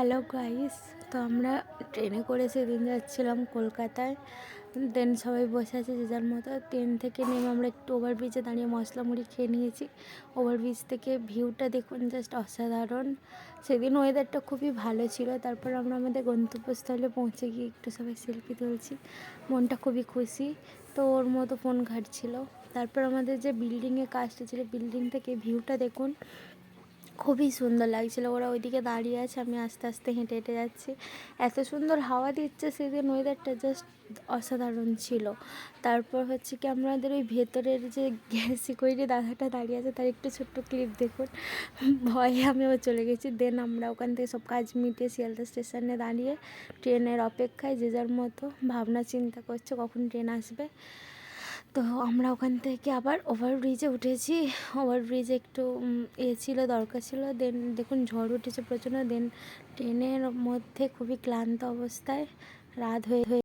Hello guys, তো আমরা ট্রেনে করে সেদিন যাচ্ছিলাম কলকাতায়। দেন সবাই বসে আছে যে যার মতো। ট্রেন থেকে নেমে আমরা একটু ওভারব্রিজে দাঁড়িয়ে মশলা মুড়ি খেয়ে নিয়েছি। ওভারব্রিজ থেকে ভিউটা দেখুন, জাস্ট অসাধারণ। সেদিন ওয়েদারটা খুবই ভালো ছিল। তারপর আমরা আমাদের গন্তব্যস্থলে পৌঁছে গিয়ে একটু সবাই সেলফি তুলছি, মনটা খুবই খুশি। তো ওর মতো ফোন ঘাটছিল। তারপর আমাদের যে বিল্ডিংয়ে কাজটা ছিল, বিল্ডিং থেকে ভিউটা দেখুন, খুবই সুন্দর লাগছিলো। ওরা ওইদিকে দাঁড়িয়ে আছে, আমি আস্তে আস্তে হেঁটে হেঁটে যাচ্ছি। এত সুন্দর হাওয়া দিচ্ছে, সেদিন ওয়েদারটা জাস্ট অসাধারণ ছিল। তারপর হচ্ছে কি, আমাদের ওই ভেতরের যে গ্যাস সিকিউরিটি দাদাটা দাঁড়িয়ে আছে, তার একটু ছোট্ট ক্লিপ দেখুন। ভয়ে আমিও চলে গেছি। দেন আমরা ওখান থেকে সব কাজ মিটিয়ে শিয়ালদা স্টেশনে দাঁড়িয়ে ট্রেনের অপেক্ষায় যে যার মতো ভাবনা চিন্তা করছে কখন ট্রেন আসবে। তো আমরা ওখান থেকে আবার ওভারব্রিজে উঠেছি। ওভারব্রিজে একটু ছিল, দরকার ছিল। দেন দেখুন ঝড় উঠেছে প্রচণ্ড। দেন ট্রেনের মধ্যে খুবই ক্লান্ত অবস্থায় রাত হয়ে